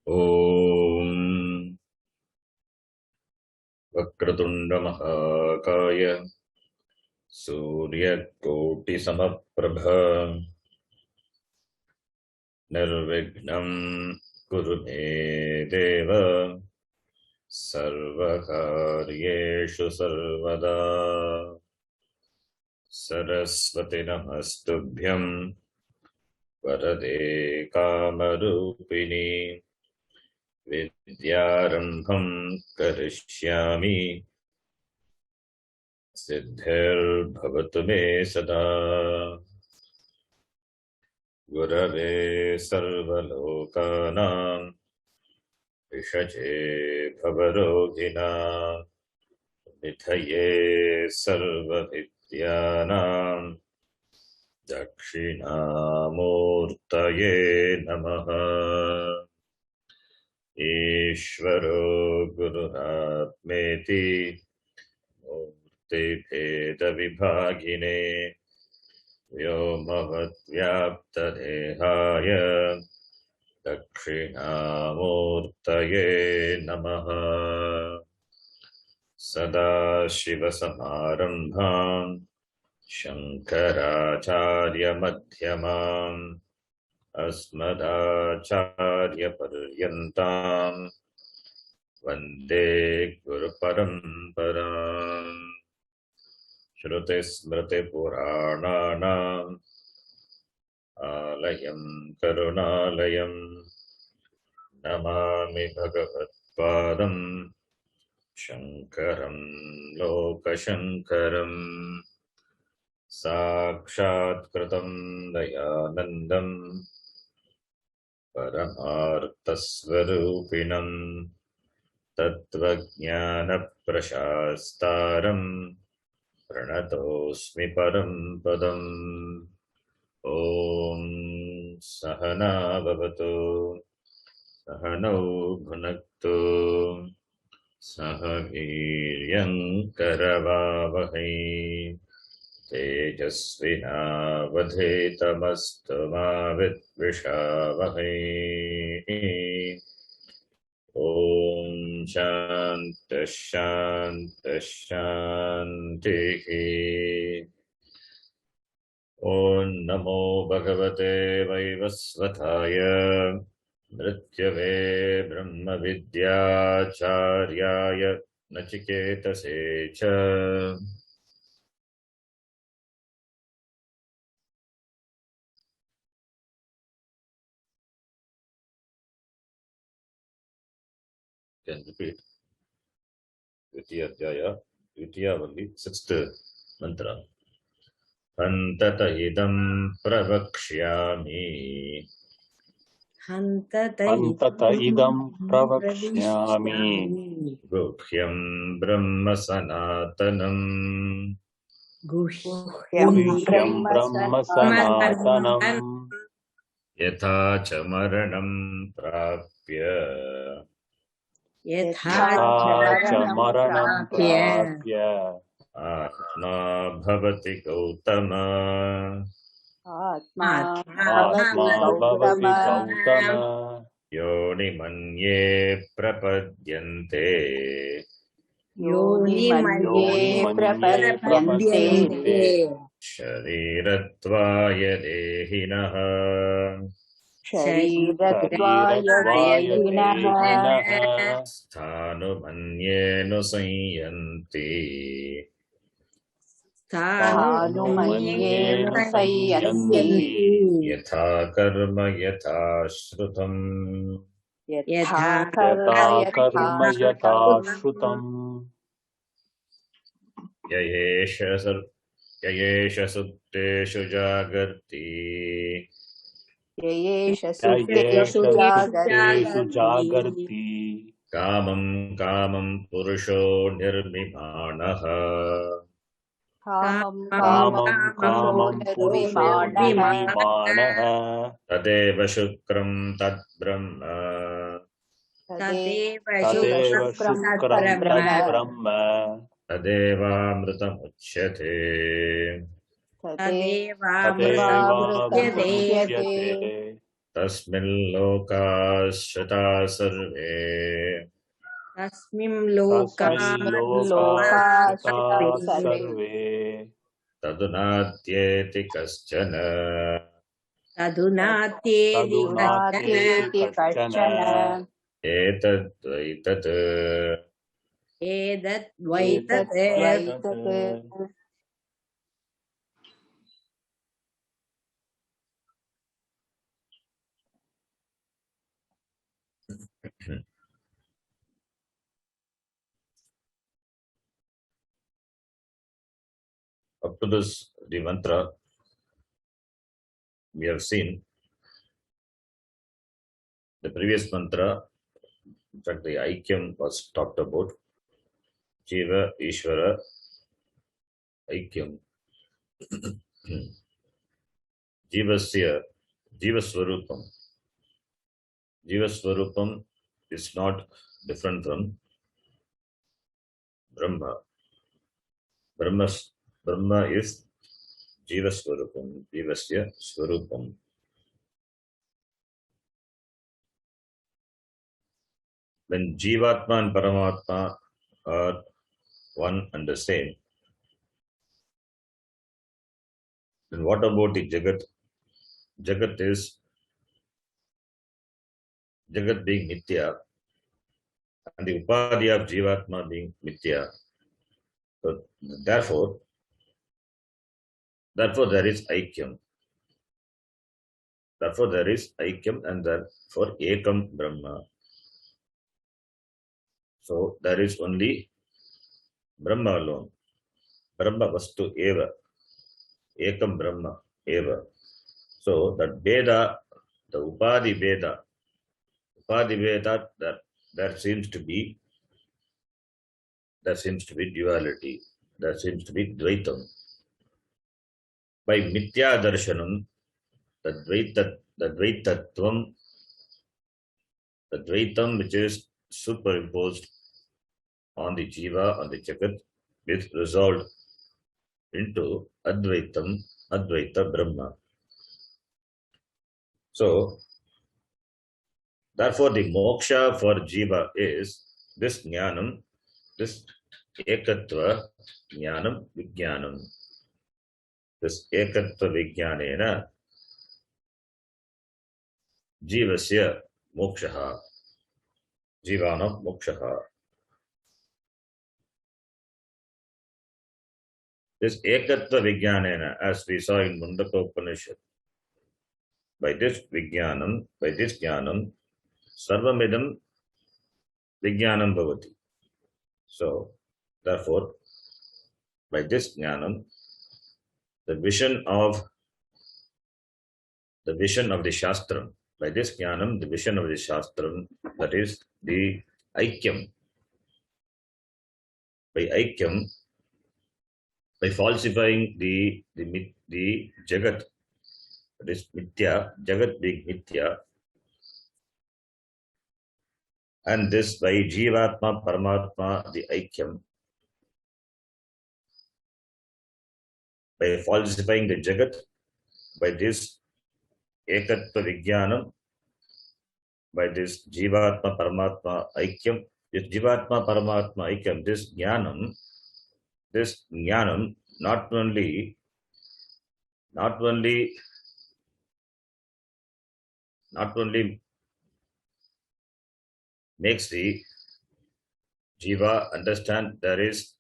ॐ वक्रतुण्डमहाकाय सूर्यकोटिसमप्रभ निर्विघ्नं कुरु मे देव सर्वकार्येषु सर्वदा। सरस्वति नमस्तुभ्यं वरदे कामरूपिणि विद्यारम्भं करिष्यामि सिद्धिर्भवतु मे सदा। गुरवे सर्वलोकानां विषजे भवरोगिणां निधये सर्वविद्यानां दक्षिणामूर्तये नमः। ईश्वरो गुरुरात्मेति मूर्तिभेदविभागिने व्योमवद्व्याप्तदेहाय दक्षिणामूर्तये नमः। सदाशिवसमारम्भां शङ्कराचार्यमध्यमाम् अस्मदाचार्यपर्यन्तां वन्दे गुरुपरम्पराम्। श्रुतिस्मृतिपुराणानाम् आलयं करुणालयं नमामि भगवत्पादं शङ्करं लोकशङ्करम्। साक्षात्कृतं दयानन्दं परमार्थस्वरूपिणं तत्त्वज्ञानप्रशास्तारं प्रणतोऽस्मि परं पदम्। ॐ सहना भवतु सहनौ भुनक्तु सह वीर्यं करवावहै तेजस्विनावधेतमस्तु मा विद्विषावहै। ॐ शान्तिः शान्तिः शान्तिः। ॐ नमो भगवते वैवस्वताय मृत्यवे ब्रह्मविद्याचार्याय नचिकेतसे च। Can repeat. द्वितीय अध्याय द्वितीयावल्ली 6th मंत्र। हन्तत इदं प्रवक्ष्यामि हन्तत इदं प्रवक्ष्यामि गुह्यं ब्रह्म सनातनम्। गुह्यं ब्रह्म सनातनम्। यथा च मरणं प्राप्य आत्मा भवति गौतम। योनिमन्ये प्रपद्यन्ते शरीरत्वाय देहिनः। स्थाणुमन्येनु संयन्ति यथा कर्म यथा श्रुतम्। ययेष सुप्तेषु जागर्ति कामं कामं पुरुषो निर्मिमाणः। तदेव शुक्रं तद्ब्रह्म तदेवामृतमुच्यते। तस्मिन् लोकाश्रिता सर्वे तस्मिन् लोका तस्मिल्लोकाश्रिताः सर्वे तदुनात्येति कश्चन तदुनात्येति कश्चन एतद्वैतत् एतद्वैतत् Up to this, the mantra we have seen. The previous mantra, in fact, the Aikyam was talked about. Jiva, Ishvara, Aikyam. Jivasya, Jivasvarupam. Jivasvarupam is not different from Brahma. Brahma is Jivasvarupam, Jivasya Svarupam. When Jivatma and Paramatma are one and the same, then what about the Jagat? Jagat being Nitya, and the Upadhi of Jivatma being Nitya. So therefore there is Aikyam. Therefore there is Aikyam, and therefore Ekam Brahma. So there is only Brahma alone. Brahma Vastu Eva. Ekam Brahma Eva. So that Veda, the Upadhi Veda, that there seems to be duality. There seems to be Dvaitam. By Mithya Darshanam, the Dvaitam which is superimposed on the Jiva, on the Jagat, is resolved into Advaita Brahma. So, therefore, the moksha for Jiva is this Jnanam, this Ekatva Jnanam Vijnanam. This Ekatva Vijnanena Jivasya Mokshaha. Jivanam Mokshaha. This Ekatva Vijnanena, as we saw in Mundaka Upanishad, by this Jnanam, Sarvamidam Vijnanam Bhavati. So, therefore, by this Jnanam, the vision of the Shastram, by this Jnanam, the vision of the Shastram, that is the Aikyam. By Aikyam, by falsifying the Jagat, that is Mithya, Jagat being Mithya, and this by Jivatma, Paramatma, the Aikyam, by falsifying the Jagat, by this Ekatva Vijnanam, by this Jivatma, Paramatma, Aikyam, this Jivatma, Paramatma, Aikyam, this Jnanam not only makes the Jiva understand there is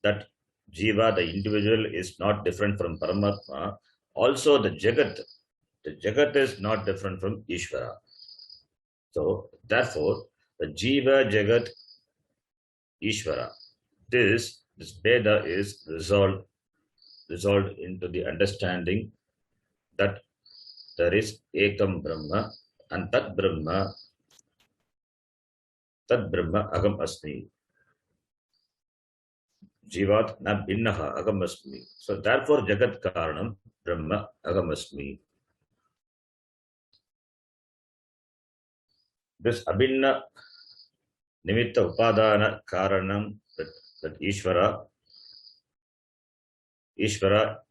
that Jiva, the individual, is not different from Paramatma. Also, the Jagat is not different from Ishvara. So, therefore, the Jiva, Jagat, Ishvara, this Veda is resolved into the understanding that there is Ekam Brahma, and Tat Brahma Agam Asmi. Jivat na binnaha Agam Asmi. So therefore Jagat Karanam Brahma Agam Asmi. This Abhinna Nimitta Upadana Karanam, that Ishvara,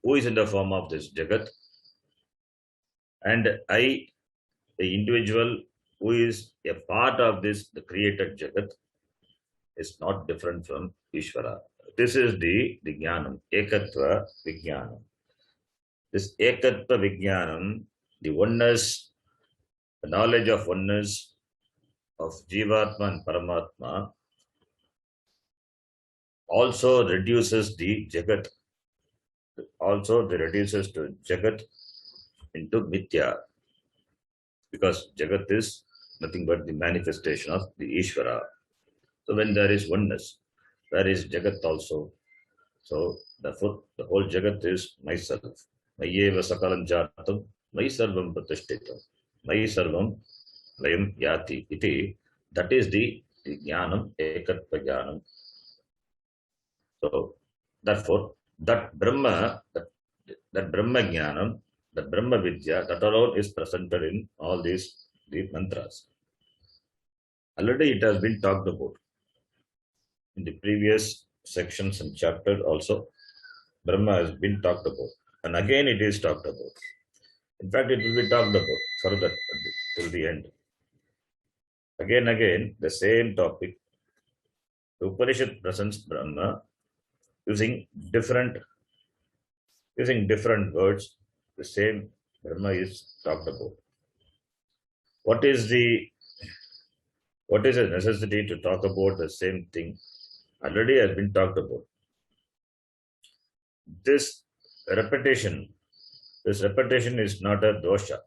who is in the form of this Jagat, and I, the individual who is a part of this, the created Jagat, is not different from Ishvara. This is the Jnanam, Ekatva Vijnanam. This Ekatva Vijnanam, the oneness, the knowledge of oneness of Jivatma and Paramatma, also reduces the Jagat. Also, they reduces to Jagat into Mithya, because Jagat is nothing but the manifestation of the Ishvara. So when there is oneness, there is Jagat also. So therefore, the whole Jagat is myself. Mayeva sakalam jatam, Mai sarvam pratishthitam, Mai sarvam layam yati iti. That is the jnanam, ekatva jnanam. So therefore, that Brahma, that Brahma jnanam, that Brahma Vidya, that alone is presented in all these mantras. Already it has been talked about in the previous sections and chapter also. Brahma has been talked about, and again it is talked about. In fact, it will be talked about further till the end. Again, the same topic. The Upanishad presents Brahma using different words. The same Brahma is talked about. What is the necessity to talk about the same thing? Already has been talked about. This repetition is not a dosha.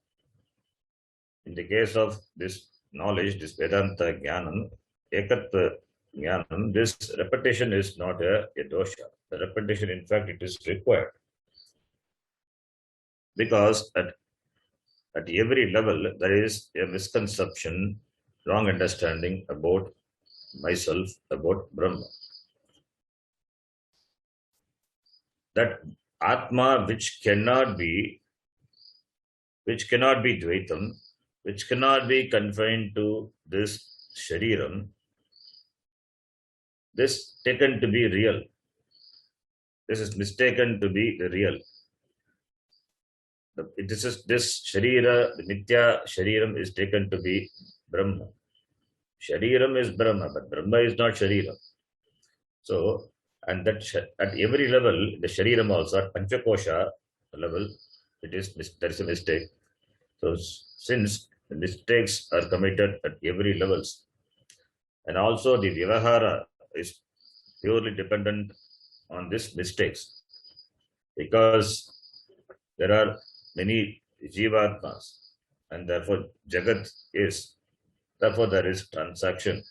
In the case of this knowledge, this Vedanta Jnanam, Ekatva Jnanam, this repetition is not a dosha. The repetition, in fact, it is required. Because at every level, there is a misconception, wrong understanding about myself, about Brahma. That Atma, which cannot be Dvaitam, which cannot be confined to this Shariram, this taken to be real. This is mistaken to be the real. This Sharira, the Mithya Shariram is taken to be Brahma. Shariram is Brahma, but Brahma is not Sharira. So, and that at every level, the Shariram also, at Panchakosha level, there is a mistake. So, since the mistakes are committed at every levels, and also the Vyavahara is purely dependent on these mistakes, because there are many Jivatmas, and therefore Jagat is, therefore there is transaction.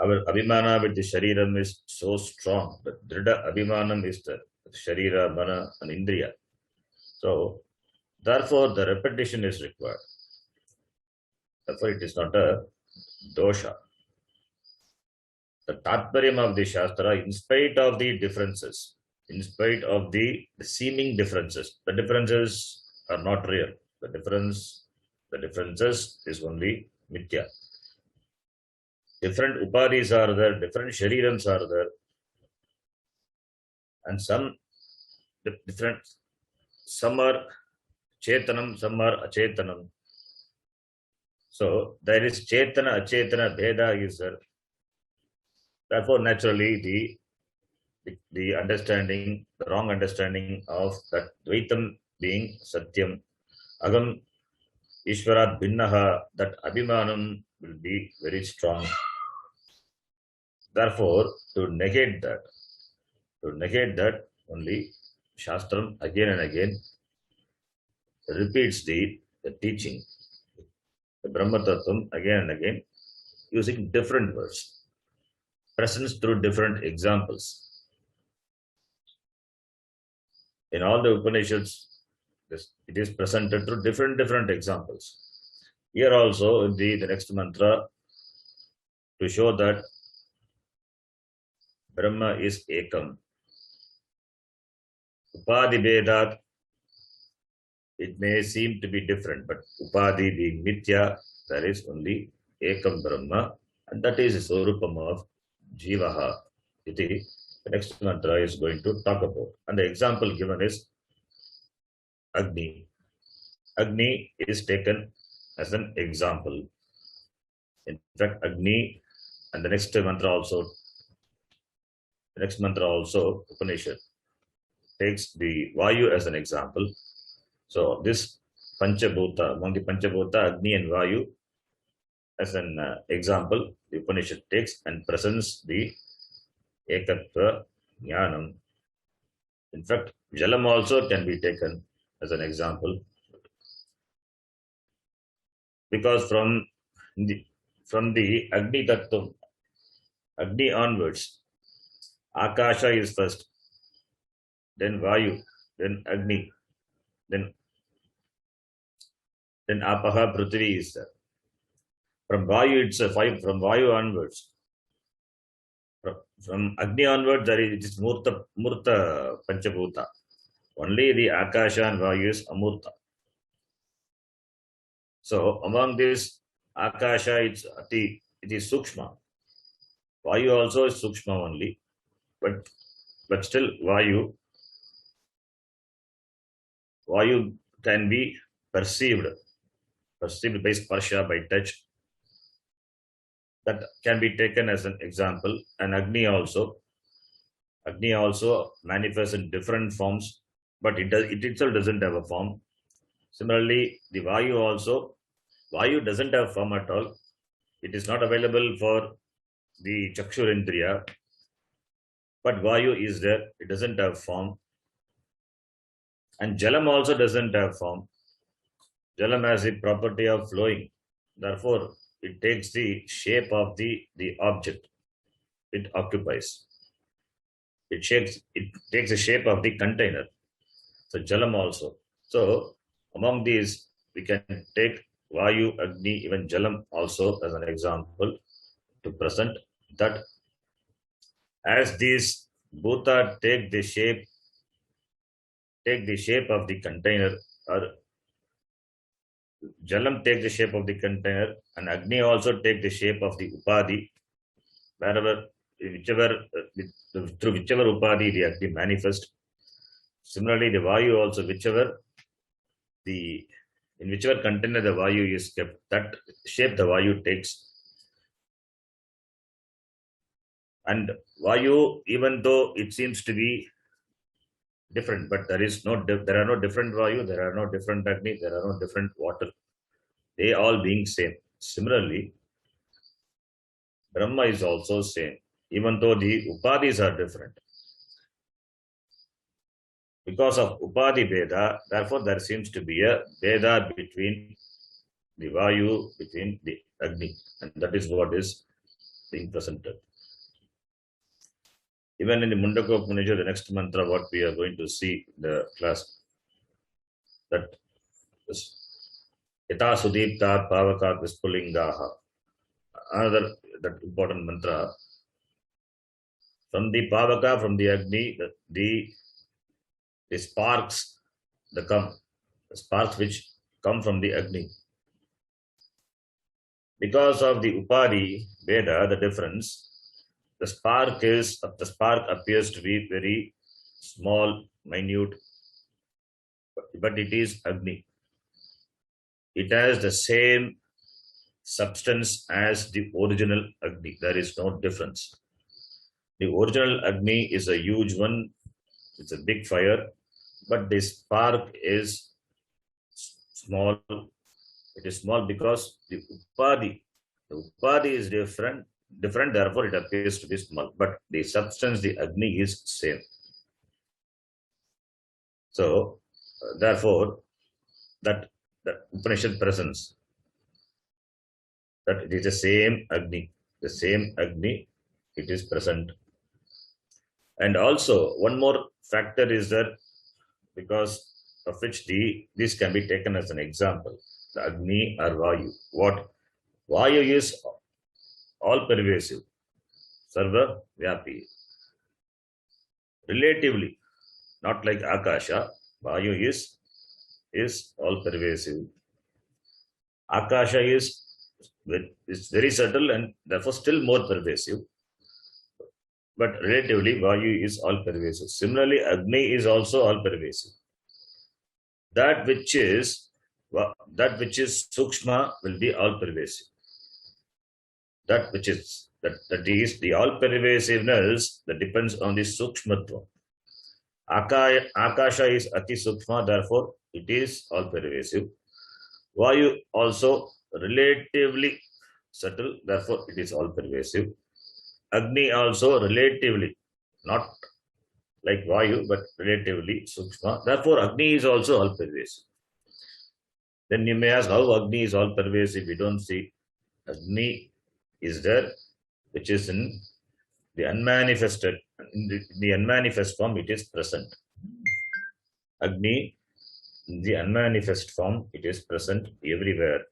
Our Abhimana with the Shariram is so strong. The Drida Abhimanam is the Sharira, Mana, and Indriya. So, therefore, the repetition is required. Therefore, it is not a dosha. The Tatparyam of the Shastra, in spite of the differences, in spite of the seeming differences, the differences are not real. The differences is only Mithya. Different upadis are there, different sharirams are there, and some are chetanam, some are achetanam. So there is chetana, achetana, bheda is there. Therefore, naturally, the understanding, the wrong understanding of that Dvaitam being Satyam, Agam Ishvarat Bhinnaha, that Abhimanam will be very strong. Therefore, to negate that, only Shastram again and again repeats the teaching, the Brahma Tattvam again and again, using different words, presents through different examples. In all the Upanishads, it is presented through different examples. Here also, in the next mantra, to show that Brahma is Ekam. Upadi Vedat, it may seem to be different, but Upadi being Mithya, there is only Ekam Brahma, and that is the Swarupam of Jivaha. Iti, the next mantra is going to talk about. And the example given is Agni. Agni is taken as an example. In fact, Agni and the next mantra also, Upanishad takes the Vayu as an example. So this Panchabhuta, among the Panchabhuta, Agni and Vayu as an example, the Upanishad takes and presents the Ekatva Jnanam. In fact, Jalam also can be taken as an example, because from the Agni Tattva, Agni onwards, Akasha is first, then Vayu, then Agni, then Apaha Prithvi is there. From Vayu it's from Vayu onwards. From Agni onwards, it is Murta Panchabhuta. Only the Akasha and Vayu is Amurta. So among this Akasha, it is Sukshma. Vayu also is Sukshma only, but still Vayu can be perceived by sparsha, by touch. That can be taken as an example. And Agni also manifests in different forms, but it itself doesn't have a form. Similarly, the Vayu doesn't have form at all. It is not available for the Chakshurindriya, but Vayu is there. It doesn't have form. And Jalam also doesn't have form. Jalam has the property of flowing. Therefore, it takes the shape of the object it occupies. It takes the shape of the container. So Jalam also. So among these, we can take Vayu, Agni, even Jalam also as an example to present that as these bhuta take the shape of the container, or Jalam takes the shape of the container, and Agni also take the shape of the Upadhi, through whichever Upadhi the Agni manifest. Similarly, the Vayu also, in whichever container the Vayu is kept, that shape the Vayu takes. And Vayu, even though it seems to be different, but there are no different Vayu, there are no different Agni, there are no different water. They all being same. Similarly, Brahma is also same, even though the Upadhis are different. Because of Upadhi Veda, therefore there seems to be a Veda between the Vayu, between the Agni, and that is what is being presented. Even in the Mundaka Upanishad, the next mantra, what we are going to see in the class, that is Yata Sudiptat Pavakat Vispulingaha. Another that important mantra. From the Pavaka, from the Agni, the sparks the sparks which come from the Agni. Because of the Upadhi Veda, the difference, the spark appears to be very small, minute, but it is Agni. It has the same substance as the original Agni. There is no difference. The original Agni is a huge one. It's a big fire, but the spark is small. It is small because the Upadhi is different, therefore it appears to be small. But the substance, the Agni, is same. So, therefore, that Upanishad presents that it is the same Agni. The same Agni, it is present. And also, one more factor is that because of which this can be taken as an example, the Agni or Vayu. What? Vayu is all pervasive, Sarva Vyapi. Relatively, not like Akasha, Vayu is all pervasive. Akasha is very subtle and therefore still more pervasive. But relatively, Vayu is all pervasive. Similarly, Agni is also all pervasive. That which is that which is sukshma will be all pervasive. That which is that is the all pervasiveness that depends on the sukshmatva. Akasha is ati sukshma, therefore it is all pervasive. Vayu also relatively subtle, therefore it is all pervasive. Agni also relatively, not like Vayu, but relatively sukshma, therefore Agni is also all pervasive. Then you may ask how Agni is all pervasive. We don't see. Agni is there, which is in the unmanifested. In the unmanifest form, it is present. Agni, in the unmanifest form, it is present everywhere.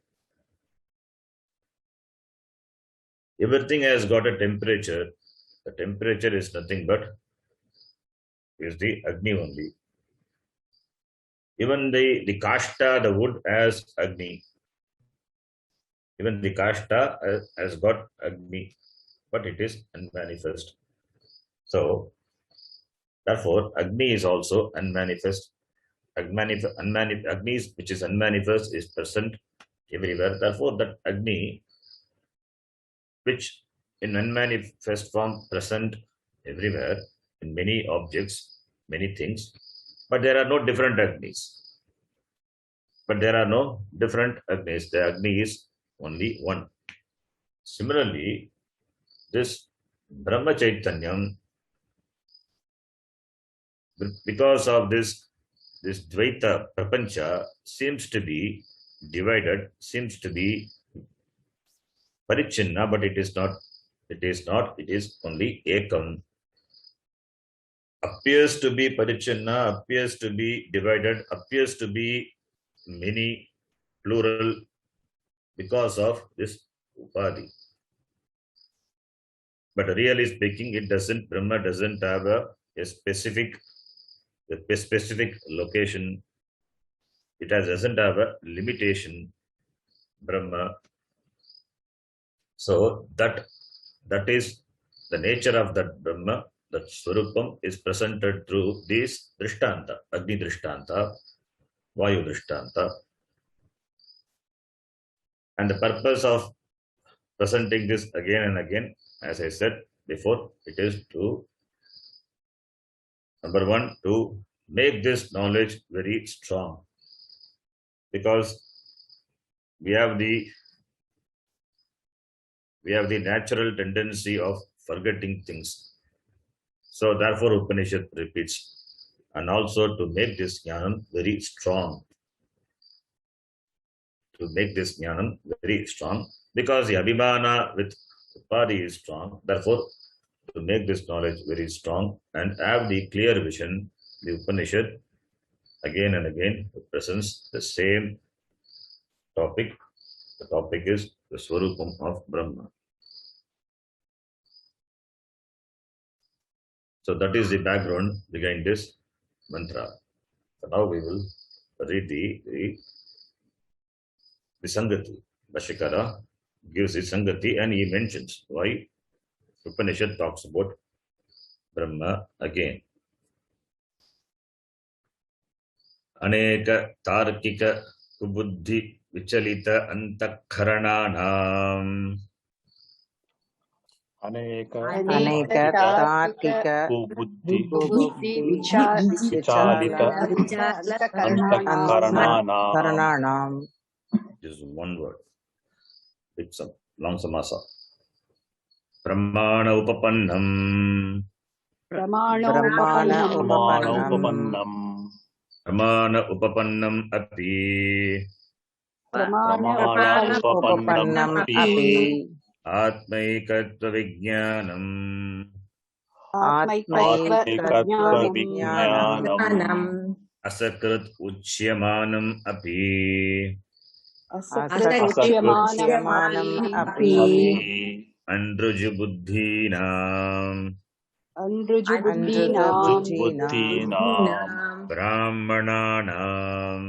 Everything has got a temperature. The temperature is nothing but is the Agni only. Even the kashta, the wood, has Agni. Even the kashta has got Agni, but it is unmanifest. So, therefore, Agni is also unmanifest. Agni, which is unmanifest, is present everywhere. Therefore, that Agni, which in unmanifest form present everywhere, in many objects, many things, but there are no different Agnis. But there are no different Agnis. The Agni is only one. Similarly, this Brahma Chaitanyam, because of this Dvaita Prapancha seems to be divided, seems to be Parichinna, but it is not. It is not. It is only Ekam. Appears to be Parichinna, appears to be divided, appears to be many, plural, because of this Upadhi. But really speaking, it doesn't. Brahma doesn't have a specific location. It doesn't have a limitation. Brahma. So that is the nature of that Brahma. That Swarupam is presented through these Drishtanta, Agni Drishtanta, Vayu Drishtanta. And the purpose of presenting this again and again, as I said before, it is to, number one, to make this knowledge very strong. Because we have the natural tendency of forgetting things. So therefore Upanishad repeats, and also to make this jnanam very strong. To make this jnanam very strong, because the abhimana with Upadhi is strong. Therefore, to make this knowledge very strong and have the clear vision, the Upanishad again and again presents the same topic. The topic is the Swarupam of Brahma. So that is the background behind this mantra. So now we will read the Sangati. Bhashyakara gives the Sangati and he mentions why Upanishad talks about Brahma again. Aneka tarkika kubuddhi vichalita antakharananam. Aneka tarkika kubuddhi vichalita antakarananam. This is one word. It's a long samasa. Pramana upapannam. Pramana upapannam api. Pramana upapannam api. Atmaikatva vijnanam. Atmaikatva vijnanam. Asakrit uchyamanam api. Asakrityamanam api. Andruju buddhinam. Brahmananam.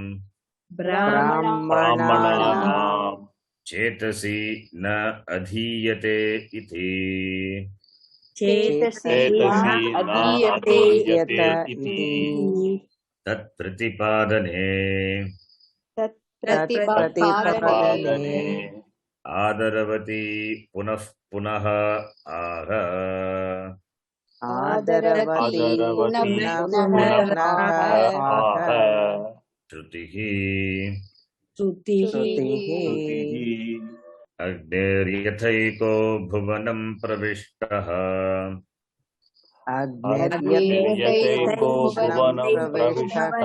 Chetasi na adhiyate iti. Tat pratipadane. तत्प्रतिपादने आदरवती पुनः पुनः आह आदरवती पुनः पुनः पुनः आह श्रुतिः अग्नेर्यथैको भुवनं प्रविष्टः अग्निर्यथैको भुवनं प्रविष्टः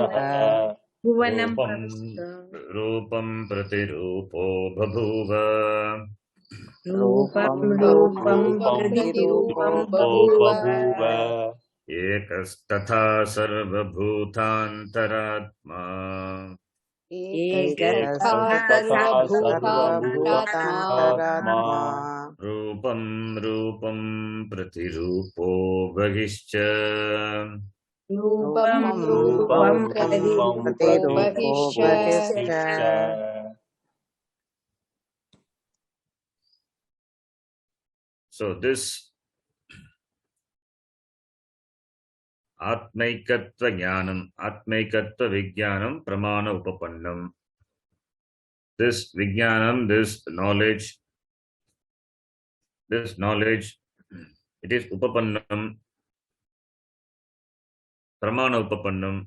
रूपं प्रतिरूपो बभूव रूपं प्रतिरूपं बभूव एकस्तथा सर्वभूतान्तरात्मा सर्वभूतान्तरात्मा रूपं रूपं प्रतिरूपो बहिश्च रूपं प्रतिरूपो बहिश्च So this Atmaikatva Jnanam, Atmaikatva Vijnanam, Pramana Upapannam. This Vijnanam, this knowledge, it is Upapannam, Pramana Upapannam.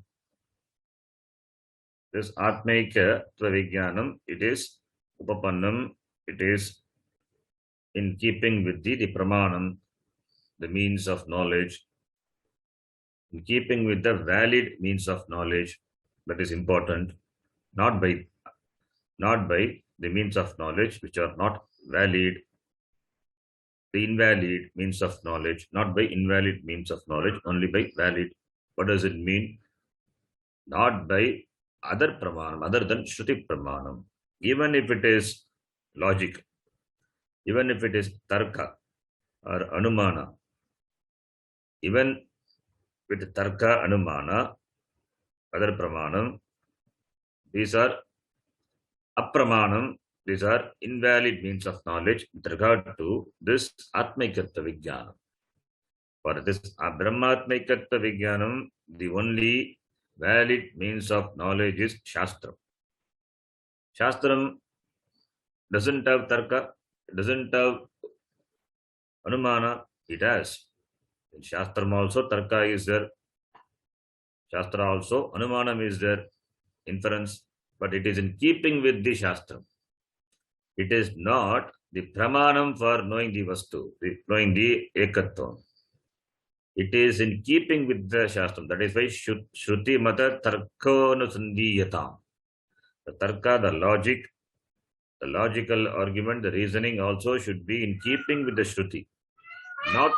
This Atmaikatva Vijnanam, it is Upapannam, it is in keeping with the Pramanam, the means of knowledge, in keeping with the valid means of knowledge. That is important, not by the means of knowledge which are not valid, the invalid means of knowledge, not by invalid means of knowledge, only by valid. What does it mean? Not by other pramanam, other than Shruti pramanam. Even if it is logic, even if it is tarka or anumana, even with tarka, anumana, other pramanam, these are apramanam, these are invalid means of knowledge with regard to this Atmaikatva Vijnanam. For this Brahmatmaikatva Vijnanam, the only valid means of knowledge is Shastram. Shastram doesn't have tarka, doesn't have anumana, it has. In Shastram also tarka is there, Shastra also anumanam is there, inference, but it is in keeping with the Shastram. It is not the pramanam for knowing the vastu, knowing the ekatvam. It is in keeping with the Shastram. That is why Shruti Mata Tarkonusandhiyatam. The tarka, the logic, the logical argument, the reasoning also should be in keeping with the Shruti, not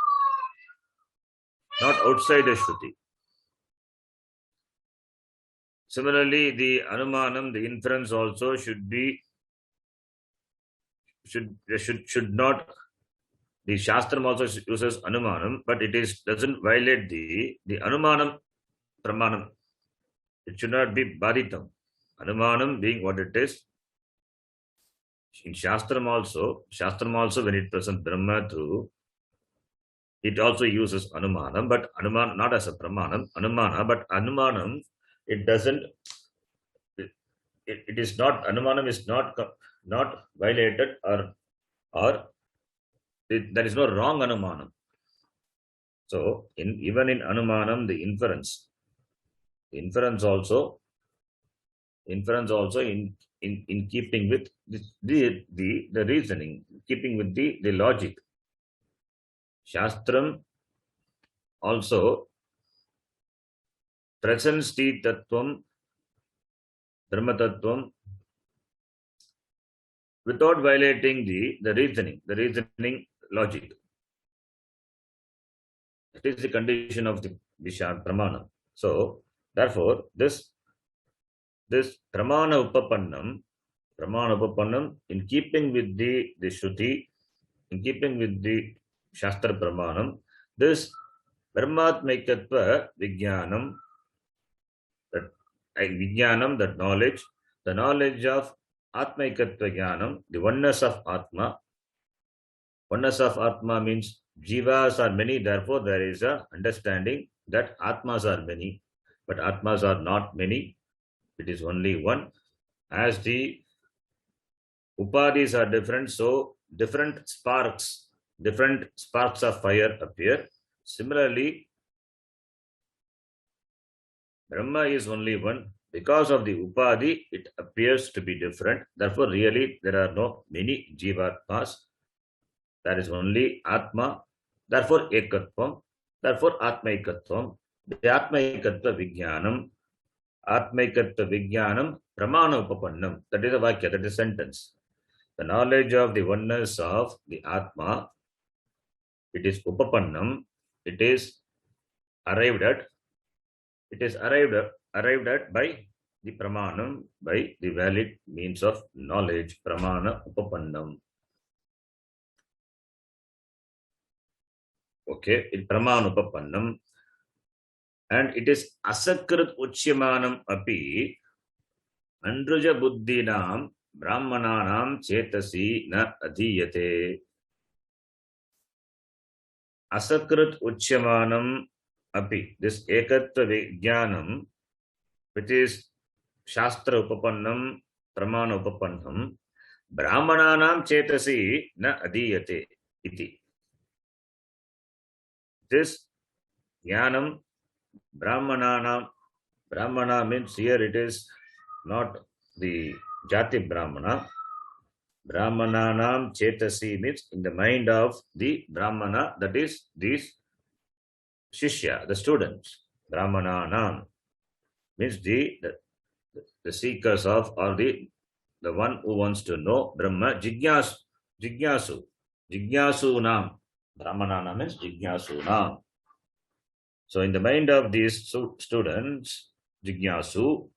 outside the Shruti. Similarly, the anumanam, the inference also should not. The Shastram also uses anumanam, but it doesn't violate the anumanam pramanam. It should not be baditam. Anumanam being what it is. In Shastram also when it presents Brahma through, it also uses anumanam, but anumanam not as a pramanam, anumana, but anumanam, it doesn't, it is not, anumanam is not violated or there is no wrong anumanam. So even in anumanam, the inference also in keeping with the reasoning, keeping with the logic. Shastram also presents the tattvam, Brahma tattvam, without violating the reasoning logic. That is the condition of the pramana. So therefore this pramana upapannam in keeping with the Shruti, in keeping with the Shastra pramanam, this Brahmatmaikatva Vijnanam, that knowledge, the knowledge of Atmaikatva Jnanam, the oneness of Atma. Oneness of Atma means Jivas are many, therefore there is a understanding that Atmas are many, but Atmas are not many, it is only one. As the upadis are different, so different sparks of fire appear. Similarly, Brahma is only one. Because of the upadi, it appears to be different. Therefore, really, there are no many jivatmas. There is only Atma. Therefore, Ekatvam. Therefore, Atmaikatvam. The Atmaikatva Vijnanam, Pramana Upapannam. That is a Vakya, that is a sentence. The knowledge of the oneness of the Atma, it is Upapannam. It is arrived at. It is arrived at by the Pramanam, by the valid means of knowledge. Pramana Upapannam. Okay, it Pramana Upapannam. And it is Asakrit Uchyamanam api Andruja Buddhinam Brahmananam Chetasi na Adhiyate. Asakrit Uchyamanam api. This Ekatva Vijnanam, which is Shastra Upapannam, Pramana Upapannam, Brahmananam Chetasi na Adhiyate iti. This Jnanam Brahmanana means here it is not the Jati Brahmana. Brahmananam Chetasi means in the mind of the Brahmana, that is these Shishya, the students. Brahmananam means the seekers of, or the one who wants to know Brahma. Jigyasu Nam. Brahmanana means Jigyasu Nam. So in the mind of these students, Jigyasu,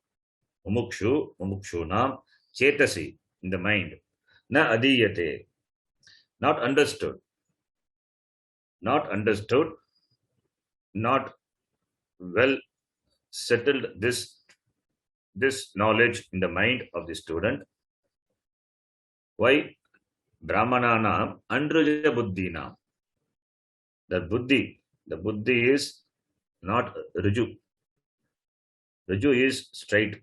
Mumukshunam, Chetasi, in the mind, na adiyate, not understood, not well settled this knowledge in the mind of the student. Why? Brahmananam, Andruja Buddhinam. The buddhi is not Riju. Riju is straight.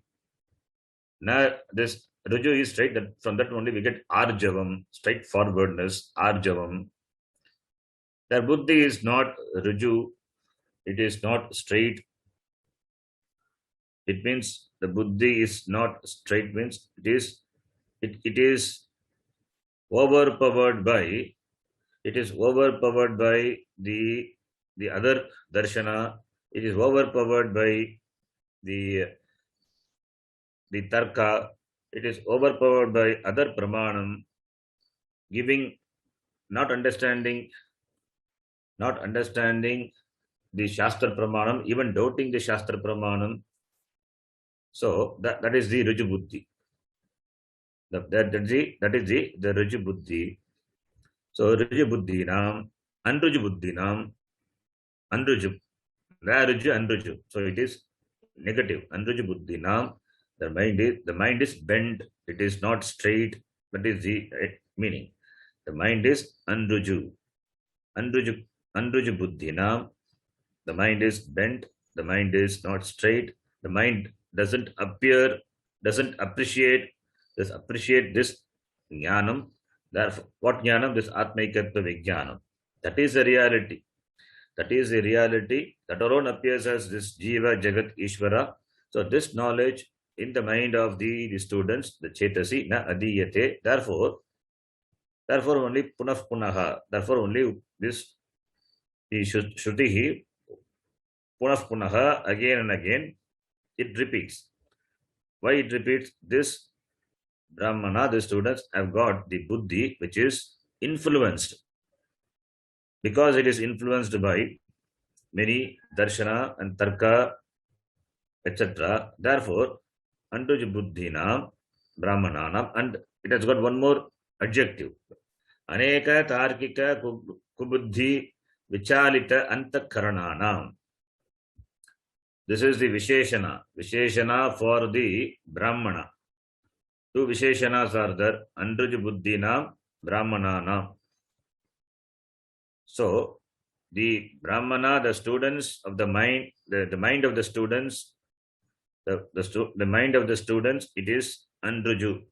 Now, this Riju is straight. That from that only we get Arjavam, straightforwardness, Arjavam. Their buddhi is not Riju. It is not straight. It means the buddhi is not straight. Means it is overpowered by. It is overpowered by the other darshana. It is overpowered by the tarka. It is overpowered by other pramanam, not understanding the shastra pramanam, even doubting the shastra pramanam. So that is the Riju Buddhi. That is the Riju Buddhi. So Riju Buddhinam, Andruju Buddhinam, Andruju. Raju and Ruju. So it is negative. Andruju Buddhinam. The mind is bent. It is not straight. That is the meaning. The mind is Andruju. Andruju Buddhinam. The mind is bent. The mind is not straight. The mind doesn't appreciate this jnanam. Therefore, what jnanam? This Atmaikatva Vijnanam. That is the reality. That is the reality. That alone appears as this Jiva, Jagat, Ishvara. So this knowledge in the mind of the students, the Chetasi, na adiyate. Therefore only punaha. Therefore only this the Shrutihi punaha again and again. It repeats. Why it repeats? This Brahmana, the students have got the buddhi which is influenced. Because it is influenced by many darshana and tarka, etc. Therefore, Andruja Buddhinam, Brahmananam, and it has got one more adjective. Aneka Tarkika Kubuddhi Vichalita Antakarananam. This is the Visheshana for the Brahmana. Two Visheshanas are there, Andruja Buddhinam, Brahmananam. So, the Brahmana, the students of the mind, the mind of the students, the mind of the students, it is Andruju.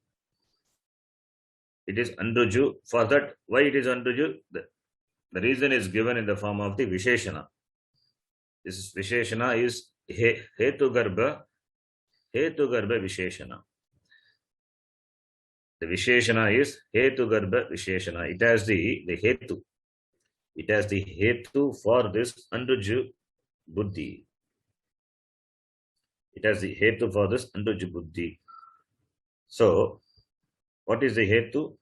It is Andruju. For that, why it is Andruju? The reason is given in the form of the Visheshana. This Visheshana is Hetu Garbha Visheshana. The Visheshana is Hetu Garbha Visheshana. It has the Hetu. It has the Hetu for this Andruju Buddhi. It has the Hetu for this Andruju Buddhi. So, what is the Hetu?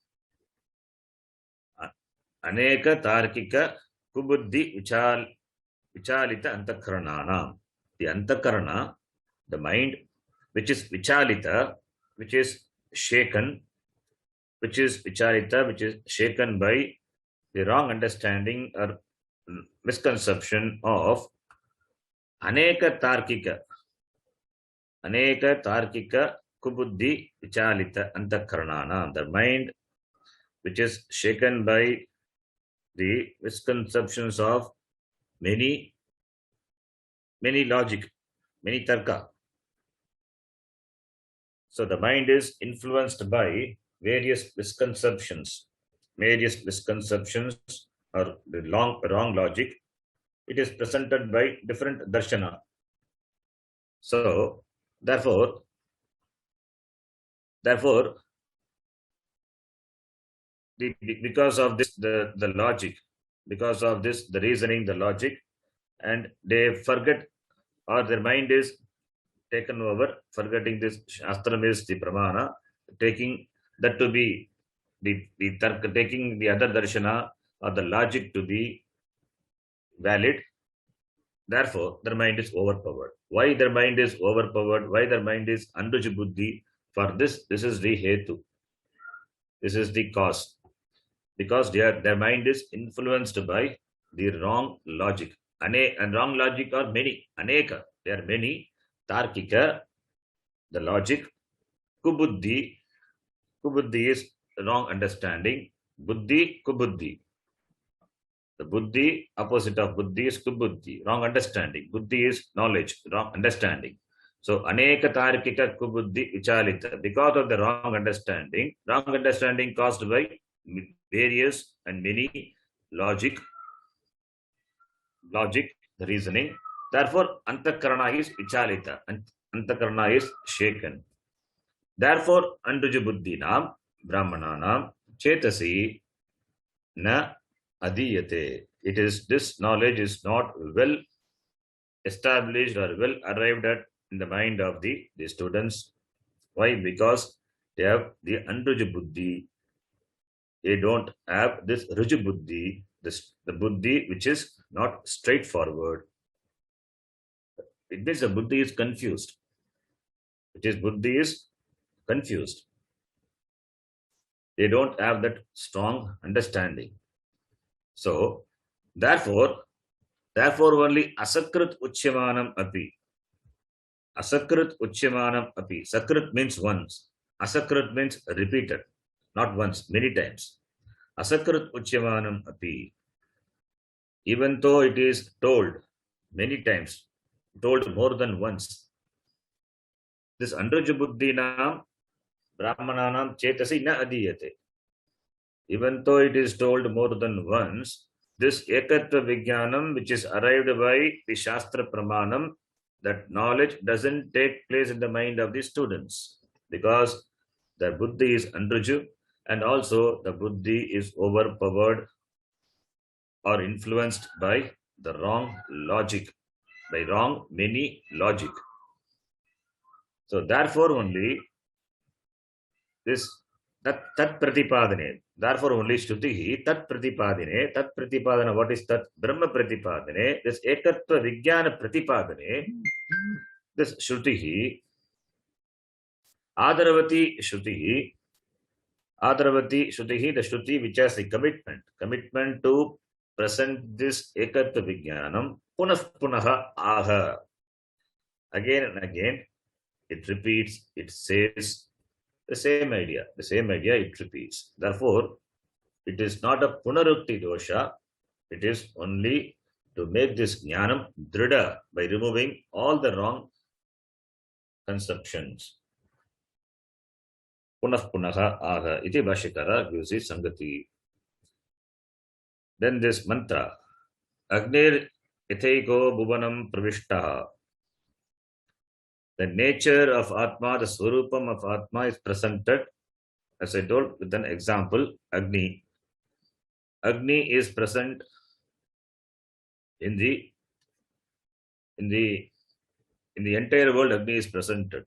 Aneka Tarkika Kubuddhi Vichalita Antakarananam. The Antakarana, the mind, which is Vichalita, which is shaken, which is Vichalita, which is shaken by the wrong understanding or misconception of Aneka Tarkika Kubuddhi Vichalita Antakarananam. The mind which is shaken by the misconceptions of many logic, many tarka. So the mind is influenced by various misconceptions or the wrong logic. It is presented by different darshana. So therefore, because of this, the logic, because of this, the reasoning, the logic, and they forget, or their mind is taken over, forgetting this Shastram is the Pramana, taking that to be taking the other darshana or the logic to be valid. Therefore, their mind is overpowered. Why their mind is overpowered? Why their mind is Andruja Buddhi? For this is the Hetu. This is the cause. Because their mind is influenced by the wrong logic. And wrong logic are many. Aneka. There are many. Tarkika, the logic. Kubuddhi. Kubuddhi is wrong understanding. Buddhi, Kubuddhi. The Buddhi, opposite of Buddhi is Kubuddhi. Wrong understanding. Buddhi is knowledge. Wrong understanding. So, Aneka Tarkika Kubuddhi Vichalita. Because of the wrong understanding caused by various and many logic, reasoning. Therefore, Antakarana is Vichalita. Antakarana is shaken. Therefore, Andruja Buddhinam, Brahmananam, Chetasi, na adiyate. It is, this knowledge is not well established or well arrived at in the mind of the students. Why? Because they have the Andruja Buddhi. They don't have this Ruju Buddhi, the Buddhi which is not straightforward. It means the Buddhi is confused. Buddhi is confused. They don't have that strong understanding. So, therefore only Asakrit Uchyamanam Api. Asakrit Uchyamanam Api. Sakrit means once. Asakrit means repeated. Not once, many times. Asakrit Uchyamanam Api. Even though it is told many times, told more than once. This Andruja Buddhinam, Brahmananam Chetasi na adiyate. Even though it is told more than once, this Ekatva Vijnanam, which is arrived by the Shastra Pramanam, that knowledge doesn't take place in the mind of the students, because the Buddhi is Andruju, and also the Buddhi is overpowered or influenced by the wrong logic, by wrong many logic. So therefore only this tat pratipadane. Therefore only Shruti tat pratipadane. Tat pratipadana. What is tat? Brahma pratipadane. This ekatva vijnana pratipadane. This Shruti Adaravati Shruti. Adaravati Shruti, the Shruti which has the commitment to present this ekatva vijnanam punaha aha. Again and again, it repeats, it says the same idea it repeats. Therefore, it is not a punarukti dosha, it is only to make this jnanam drida by removing all the wrong conceptions. Punah punaha aha. Iti Bhashyakara gives the Sangati. Then this mantra. Agnir itheko bhuvanam pravishtaha. The nature of Atma, the Swarupam of Atma is presented, as I told, with an example, Agni. Agni is present in the entire world. Agni is presented.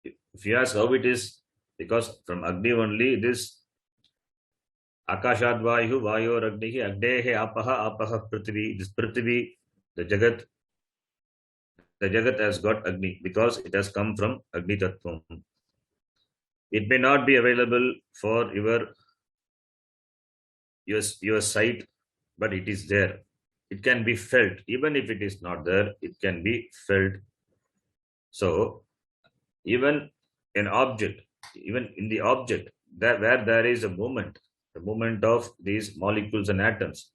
If you ask how it is, because from Agni only this Akashad Vayu, Vayor Agnihi, Agnehe Apaha, Apaha Prithvi, this Prithvi, the Jagat has got Agni because it has come from Agni Tattvam. It may not be available for your sight, but it is there. It can be felt. Even if it is not there, it can be felt. So, even an object, even in the object, where there is a movement, the movement of these molecules and atoms,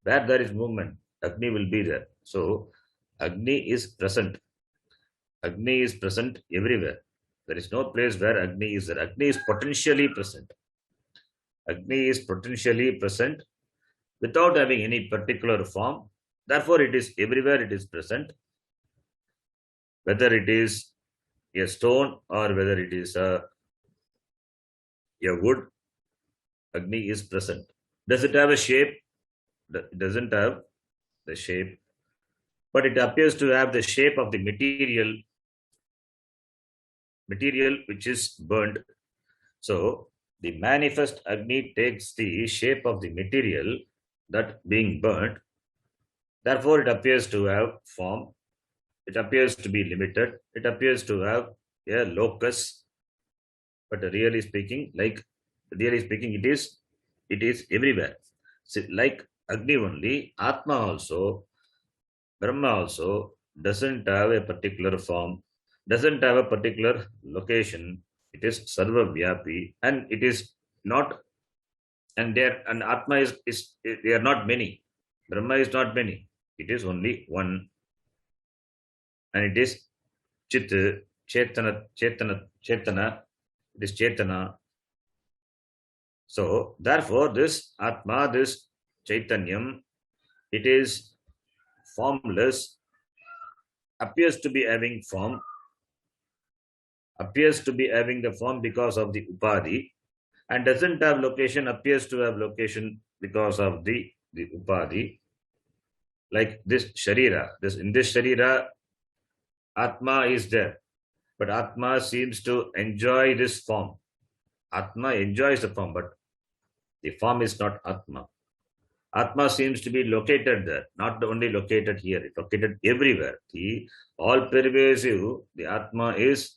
where there is movement, Agni will be there. So, Agni is present. Agni is present everywhere. There is no place where Agni is there. Agni is potentially present. Agni is potentially present without having any particular form. Therefore, it is everywhere, it is present. Whether it is a stone or whether it is a wood, Agni is present. Does it have a shape? It doesn't have the shape, but it appears to have the shape of the material which is burned. So, the manifest Agni takes the shape of the material that being burnt. Therefore, it appears to have form. It appears to be limited. It appears to have a locus. But really speaking, it is everywhere. So, like Agni only, Atma also, Brahma also doesn't have a particular form, doesn't have a particular location. It is Sarva Vyapi, and it is not, and Atma is they are not many. Brahma is not many. It is only one, and it is Chit, Chetana. It is Chetana. So, therefore, this Atma, this Chaitanyam, it is formless, appears to be having form, appears to be having the form because of the Upadhi, and doesn't have location, appears to have location because of the Upadhi. Like this Sharira, in this Sharira, Atma is there, but Atma seems to enjoy this form. Atma enjoys the form, but the form is not Atma. Atma seems to be located there, not only located here, it's located everywhere. The all pervasive, the Atma is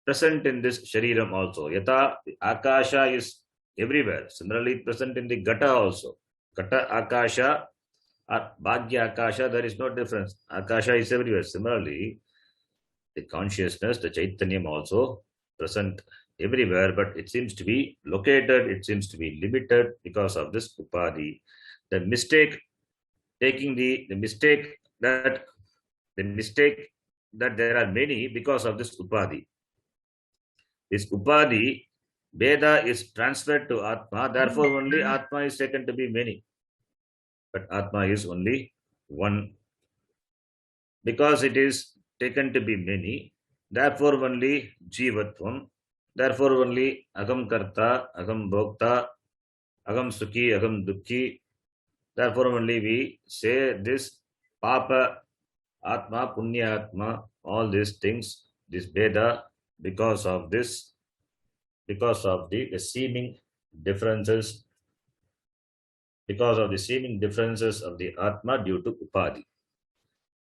present in this Shariram also. Yata, the Akasha is everywhere. Similarly, present in the Gata also. Gata, Akasha, Bhagya, Akasha, there is no difference. Akasha is everywhere. Similarly, the consciousness, the Chaitanyam also present everywhere, but it seems to be located, it seems to be limited because of this Upadhi. The mistake, taking the mistake that there are many because of this Upadhi. This Upadhi, Veda is transferred to Atma, therefore only Atma is taken to be many. But Atma is only one. Because it is taken to be many, therefore only Jivatvam, therefore only Agam Karta, Agam Bhokta, Agam Sukhi, Agam Dukhi. Therefore only we say this Papa, Atma, Punya Atma, all these things, this Veda, because of the seeming differences, because of the seeming differences of the Atma due to Upadhi.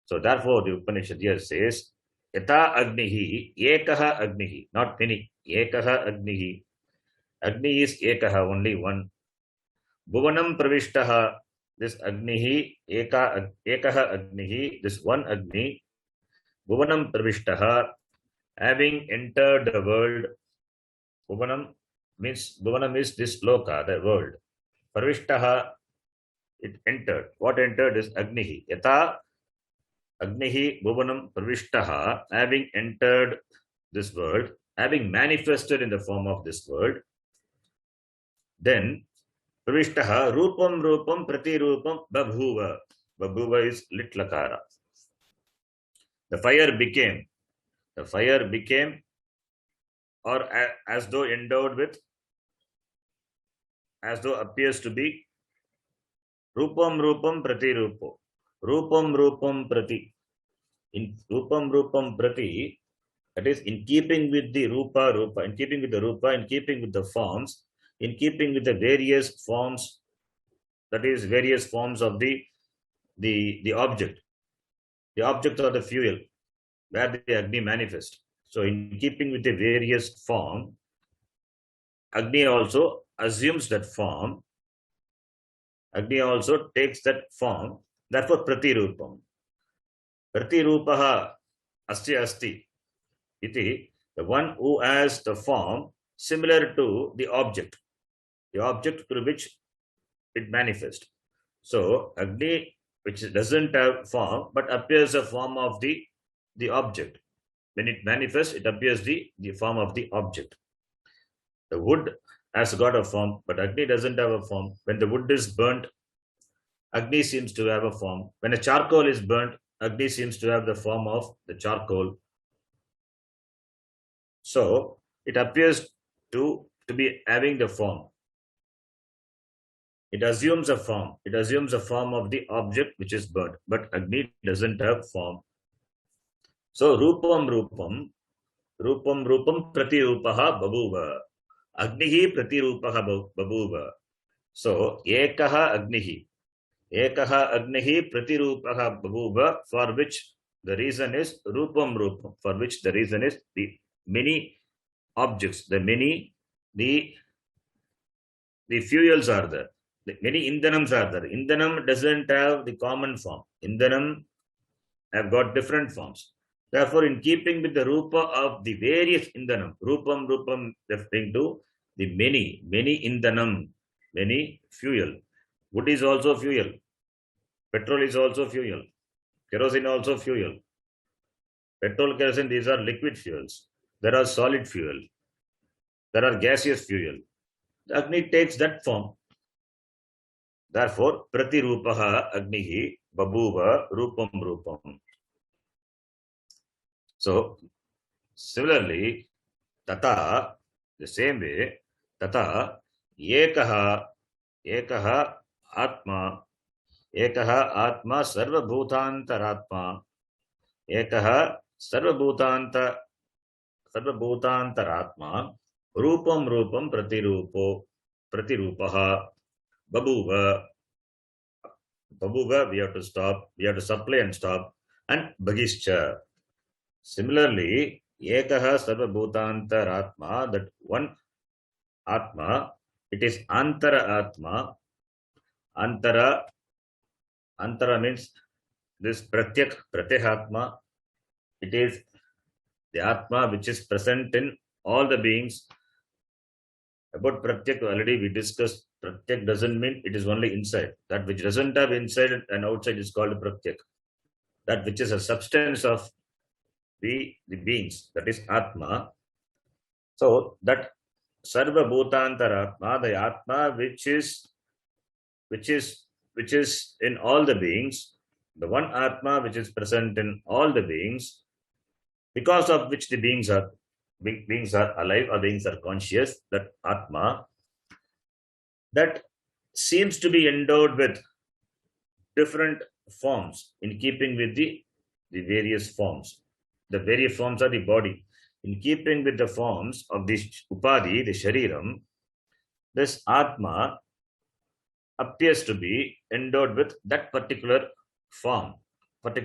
So therefore the Upanishad here says, Yata Agnihi, Ekaha Agnihi, not many, Ekaha Agnihi. Agni is Ekaha, only one. Bhuvanam Pravishtaha, this Agnihi, Ekaha Agnihi, this one Agni, Bhuvanam Pravishtaha, having entered the world. Bhuvanam is this loka, the world. Pravishtaha, it entered. What entered is Agnihi. Yata Agnihi Bhuvanam Pravishtaha, having entered this world. having manifested in the form of this world, then pravishtaha rupam rupam prati rupam babhuva. Babhuva is lit lakara. The fire became, or as though endowed with, as though appears to be, rupam rupam prati rupo. Rupam rupam prati. In rupam rupam prati, that is in keeping with the rupa, in keeping with the rupa, in keeping with the forms, in keeping with the various forms, that is various forms of the object. The object or the fuel, where the Agni manifest. So in keeping with the various form, Agni also assumes that form. Agni also takes that form. Therefore, pratirupam. Pratirupaha asya asti. Iti, the one who has the form similar to the object through which it manifests. So Agni, which doesn't have form but appears a form of the object. When it manifests, it appears the form of the object. The wood has got a form, but Agni doesn't have a form. When the wood is burnt, Agni seems to have a form. When a charcoal is burnt, Agni seems to have the form of the charcoal. So it appears to be having the form. It assumes a form. It assumes a form of the object which is burnt, but Agni doesn't have form. So rupam rupam pratirupaha babuva. Agnihi pratirupaha babuva. So ekaha agnihi pratirupaha babuva, for which the reason is rupam, for which the reason is the many objects, the fuels are there. Many indhanams are there. Indhanam doesn't have the common form. Indhanam have got different forms. Therefore, in keeping with the rupa of the various indhanam, rupam referring to the many indhanam, many fuel. Wood is also fuel. Petrol is also fuel. Kerosene also fuel. Petrol, kerosene, these are liquid fuels. There are solid fuel. There are gaseous fuel. The Agni takes that form. Therefore, pratirupaha agnihi babuva rupam. So, similarly, tata, the same way, tata, ekaha atma sarva bhutantaratma, ekaha sarva bhutantaratma, rupam pratirupaha babuva. We have to stop, we have to supply and stop, and bhagischa. Similarly, ekaha sarva bhutantaratma, that one atma, it is antara atma. Antara means this pratyahatma. It is the atma which is present in all the beings. About pratyak already we discussed. Pratyak doesn't mean it is only inside. That which doesn't have inside and outside is called pratyak. That which is a substance of the beings, that is atma. So that sarva bhutantaratma, the atma which is in all the beings, the one atma which is present in all the beings, because of which the beings are alive or beings are conscious, that atma, that seems to be endowed with different forms in keeping with the various forms. The various forms are the body. In keeping with the forms of this upadhi, the shariram, this atma appears to be endowed with that particular form, that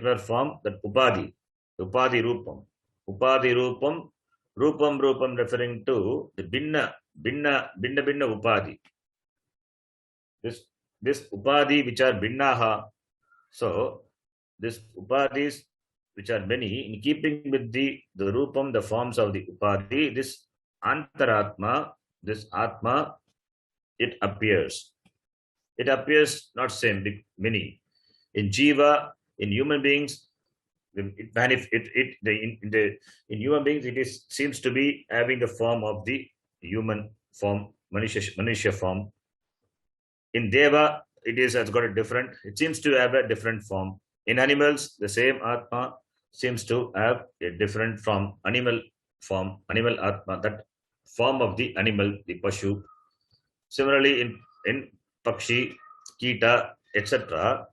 upadhi rupam. Upadhi rupam referring to the binna upadhi. This upadhi which are binnaha. So this upadhis which are many, in keeping with the rupam, the forms of the upadhi, this antaratma, this atma, it appears. It appears not same, many. In jiva, in human beings, in human beings it is seems to be having the form of the human form, Manushya form. In Deva, it has got a different, it seems to have a different form. In animals, the same Atma seems to have a different from animal form, animal Atma, that form of the animal, the Pashu. Similarly, in Pakshi, Kita, etc.,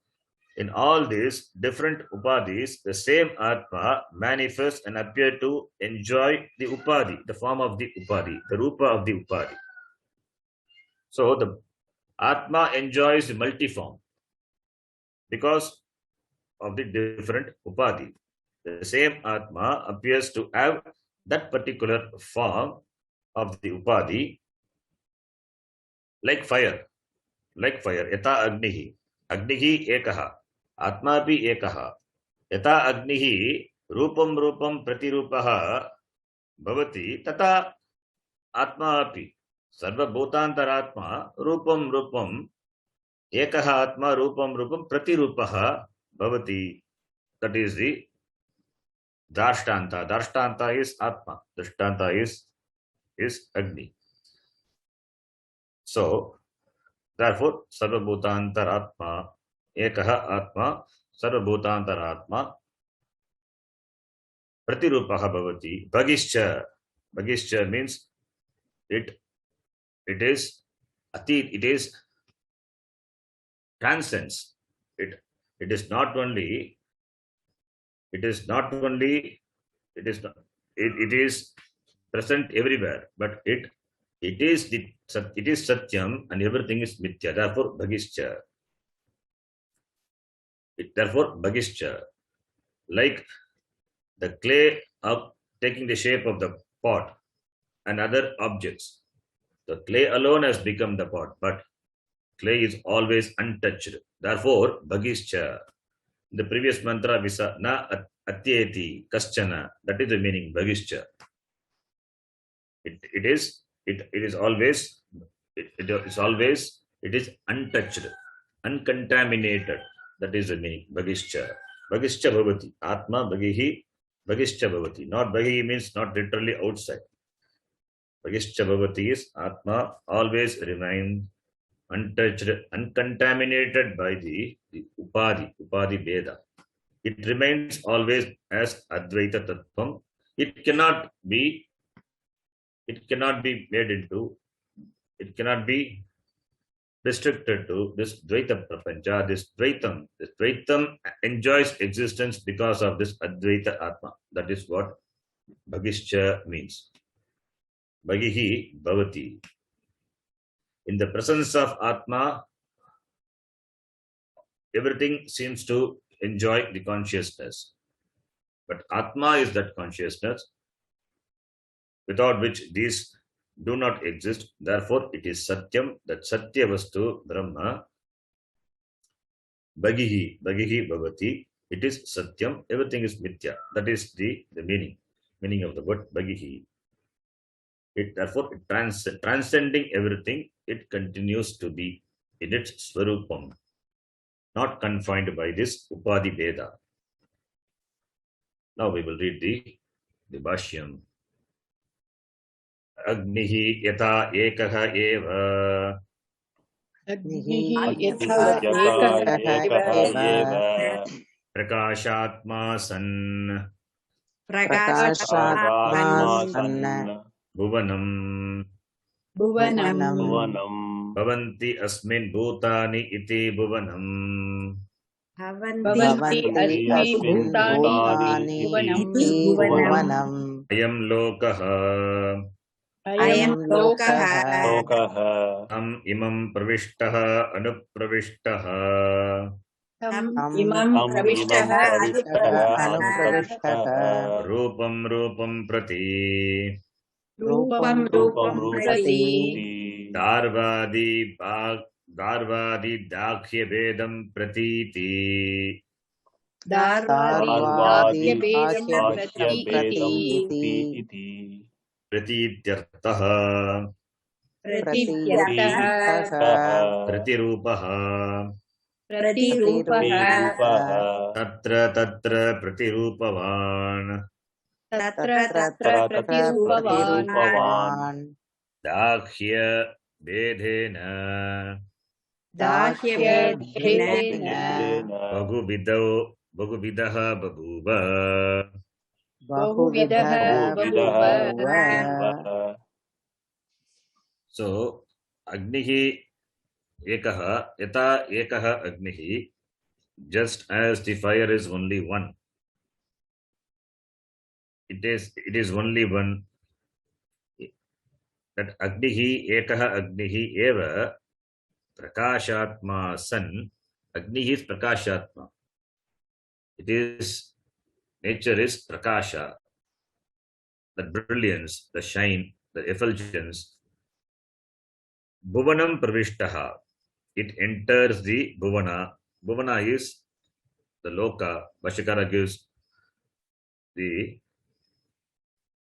in all these different upadhis, the same Atma manifests and appear to enjoy the upadhi, the form of the upadhi, the rupa of the upadhi. So the Atma enjoys the multiform because of the different upadhi. The same Atma appears to have that particular form of the upadhi, like fire, yata agnihi. Agnihi ekaha, Atma pi ekaha. Yata agnihi rupam rupam pratirupaha bhavati, tata Atma api. Sarva bhutantaratma rupam rupam ekaha Atma rupam rupam pratirupaha bhavati. That is the Dashtanta. Dashtanta is Atma. Dashtanta is Agni. So, therefore, Sarvabhutantaratma, Ekaha Atma, Sarvabhutantaratma, Pratirupaha Bhavati. Bhagischa. Bhagischa means it is Atit, it is transcends. It is not only it is present everywhere, but it is satyam and everything is mithya. Therefore bhagischa. Therefore bhagischa, like the clay up taking the shape of the pot and other objects. The clay alone has become the pot, but clay is always untouched. Therefore bhagischa. The previous mantra visa na atyeti kaschana, that is the meaning bhagischa. It is always untouched, uncontaminated. That is the meaning bhagischa. Bhagischa bhavati. Atma bhagihi bhagischa bhavati. Not bhagihi means not literally outside. Bhagischa bhavati is Atma always remains untouched, uncontaminated by the upadhi Veda. It remains always as Advaita Tattvam. It cannot be made into, it cannot be restricted to this Dvaita Prapancha, this Dvaitam. This Dvaitam enjoys existence because of this Advaita Atma. That is what Bhagischa means. Bhagihi Bhavati. In the presence of Atma, everything seems to enjoy the consciousness. But Atma is that consciousness without which these do not exist. Therefore, it is Satyam, that Satya Vastu Brahma. Bhagihi Bhavati. It is Satyam, everything is Mithya. That is the meaning of the word Bhagihi. Therefore, transcending everything, it continues to be in its Swarupam, not confined by this Upadhi Veda. Now we will read the Bhashyam. Agnihi yata ekaha eva. Agnihi yatha ekaha eva Prakashatma san. prakashatma san Bhuvanam. bhuvanam Bhavanti asmin bhutani iti bhuvanam. bhavanti asmi bhutani iti bhuvanam Ayam lokaha. ayam lokaha Lokaha Am imam pravishtaha anupravishtaha. tam Tam imam imam pravishtaha pravishtaha anupravishtaha Rupam rupam prati. rupam Rupam rupam prati Darvadi dakhya vedam pratiti. darvadi Darvadi dakya vedam Bhakya pratiti Vedam Iti Pratityartaha. pratityartaha Pratityartaha Pratirupaha. प्रतिरूपः तत्र तत्र प्रतिरूपवान् तत्र तत्र प्रतिरूपवान् दाह्य भेदेन दाह्यभेदेन बहुविधः बभूव बहुविधः बभूव So Agnihi ekah yata ekah Agnihi, just as the fire is only one, it is only one. That Agnihi ekah Agnihi eva prakashatma san. Agnihi is prakashatma. It is, nature is prakasha, the brilliance, the shine, the effulgence. Bhuvanam pravishtaha, it enters the bhuvana. Bhuvana is the loka. Bhashyakara gives the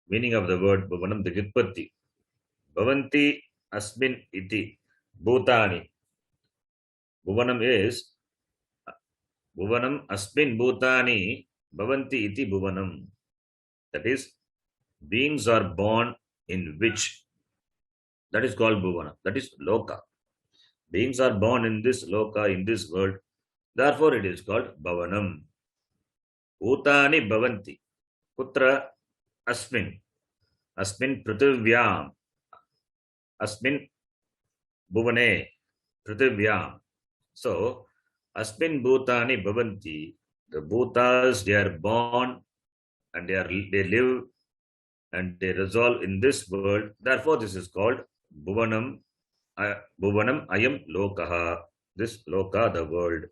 meaning of the word bhuvanam, the vyutpatti. Bhavanti asmin iti bhutani. Bhuvanam is bhuvanam asmin bhutani bhavanti iti bhuvanam. That is, beings are born in which. That is called bhuvana. That is loka. Beings are born in this loka, in this world. Therefore, it is called bhavanam. Bhutani bhavanti. Kutra asmin. Asmin prithvyam. Asmin bhuvane prithvyam. So, asmin bhutani bhavanti. The bhutas, they are born and they live and they resolve in this world. Therefore, this is called bhuvanam. Bhuvanam ayam lokaha. This loka, the world.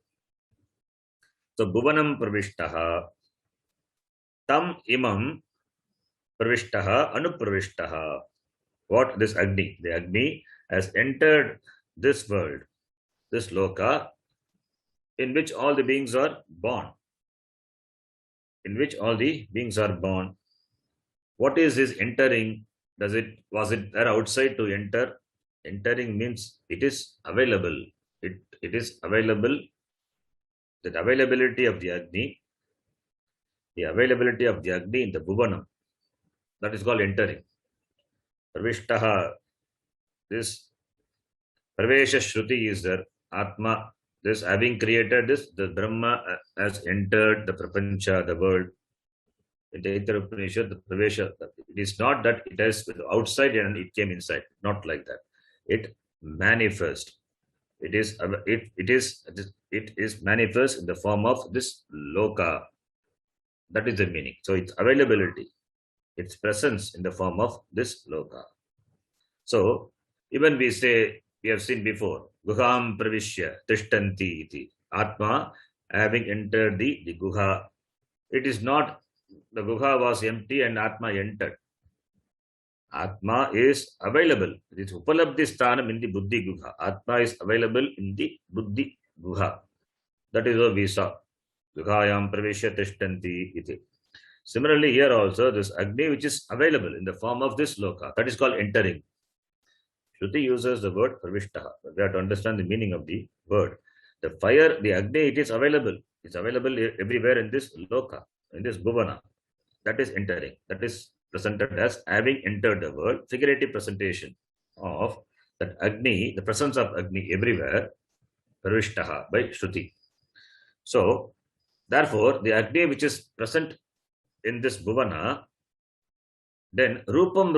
So bhuvanam pravishtaha. Tam imam pravishtaha anupravishtaha. What? This Agni. The Agni has entered this world, this loka, in which all the beings are born. In which all the beings are born. What is this entering? Was it there outside to enter? Entering means it is available. It is available. That availability of the Agni, the availability of the Agni in the Bhuvanam, that is called entering. Pravishtaha, this Pravesha Shruti is there. Atma, this having created this, the Brahma has entered the Prapancha, the world. In the Taittiriya Upanishad, the Pravesha, it is not that it is outside and it came inside. Not like that. It manifests. It is manifest in the form of this loka. That is the meaning. So its availability, its presence in the form of this loka. So even we have seen before, Guham pravishya tishtanti iti. Atma having entered the guha. It is not the guha was empty and Atma entered. Atma is available. It is upalabdhi sthanam in the buddhi guha. Atma is available in the buddhi guha. That is what we saw. Guhayam pravishya tishtanti iti. Similarly, here also this Agni which is available in the form of this loka, that is called entering. Shruti uses the word pravishtaha. We have to understand the meaning of the word. The fire, the Agni, it is available. It's available everywhere in this loka, in this bhuvana. That is entering. That is presented as having entered the world. Figurative presentation of that Agni, the presence of Agni everywhere, pravishtaha by Shruti. So, therefore, the Agni which is present in this bhuvana, then rupam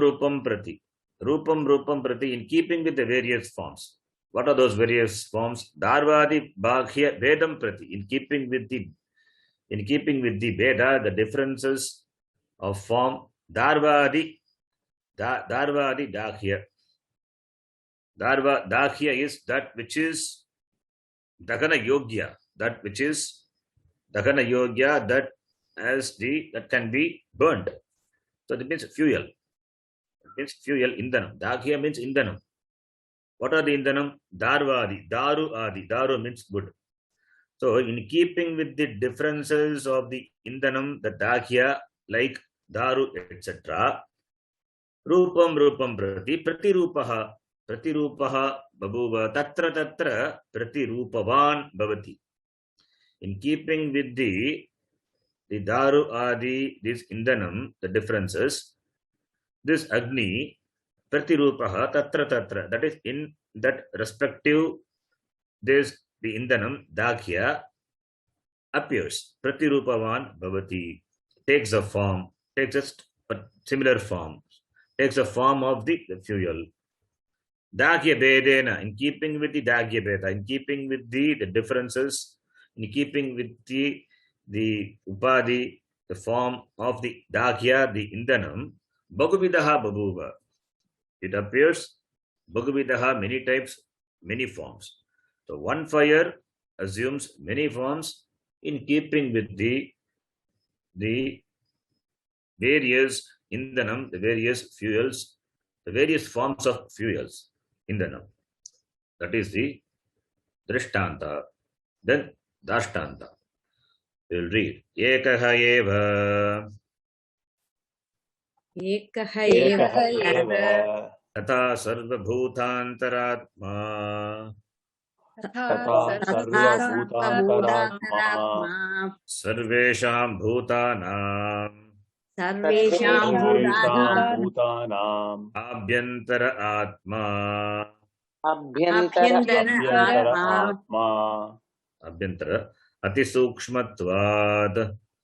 prati. Rupam prati, in keeping with the various forms. What are those various forms? Darvadi bhaghya vedam prati, in keeping with the Veda, the differences of form. Darvadi daghya. Daghya is that which is dagana yogya, that which is dagana yogya, that can be burnt. So that means fuel. It means fuel, indanam. Daghya means indanam. What are the indanam? Darvadi, daru adi. Daru means good. So in keeping with the differences of the indanam, the daghya, like daru, etc. Rupam prati pratirupaha babhuva tatra pratirupavan bhavati. In keeping with the Daru Adi, this Indanam, the differences, this Agni, Pratirupaha, Tatra Tatra, that is in that respective, this the Indanam, Dakhya, appears. Pratirupavan Bhavati, takes a form, takes a similar form, takes a form of the fuel. Daghya Bedena, in keeping with the Daghya Beda, in keeping with the differences, in keeping with the Upadi, the form of the Daghya, the Indanam, Bhaguvidaha Babuva. It appears Bhaguvidaha, many types, many forms. So one fire assumes many forms in keeping with the various Indanam, the various fuels, the various forms of fuels. Indanam. That is the Drishtanta. Then Dashtanta. We will read. Ekaha eva. एकः एकः एव एव Tata sarvabhutantaratma. तथा तथा सर्वभूतान्तरात्मा Sarvesham bhutanam. सर्वेषां सर्वेषां भूतानां Abhyantara atma. अभ्यन्तर अभ्यन्तर आत्मा आत्मा Abhyantara. Atisukshmatvad.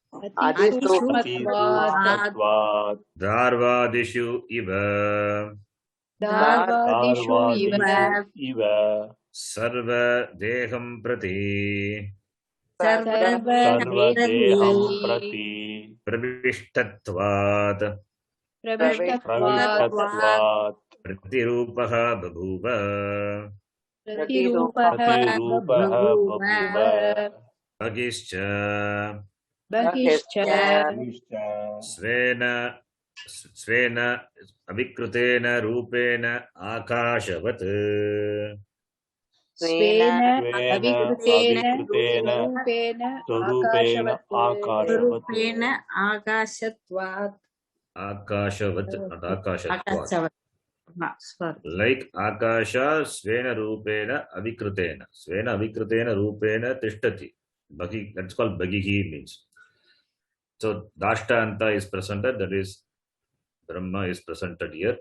अतिसूक्ष्मत्वात् Dharvadishu iva. दार्वादिषु इव इव Sarva deham prati. सर्वदेहं प्रति Pravishtatvad. प्रविष्टत्वात् Pratirupaha babhuva. प्रतिरूपः प्रतिरूपः बभूव Bhagischa. बहिश्च Svena avikrutena rupena akashavat. स्वेन स्वेन अविकृतेन अविकृतेन रूपेण स्वरूपेण आकाशवत् रूपेण आकाशत्वात् Akashavat, not akashatvat. आकाशवत् Like Akasha, Svena Rupena Avikrutena. Svena Avikrutena Rupena Tishtati. Bhagi, that's called Bhagihi means. So Dashtanta is presented, that is Brahma is presented here,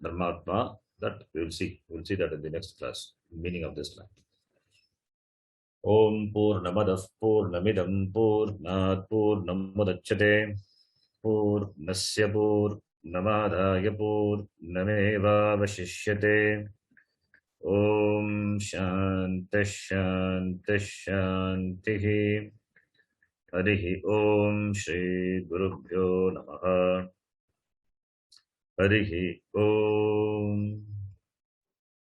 Brahmatma, that we will see. We will see that in the next class, meaning of this line. Om Purnamadah Purnamidam Purnat Purnam Mudachyate Purnasya Purnamadaya Purnamevavashishyate. Om Shanti Shanti Shanti. Harihi Om Shri Gurubhyo Namaha. Harihi Om.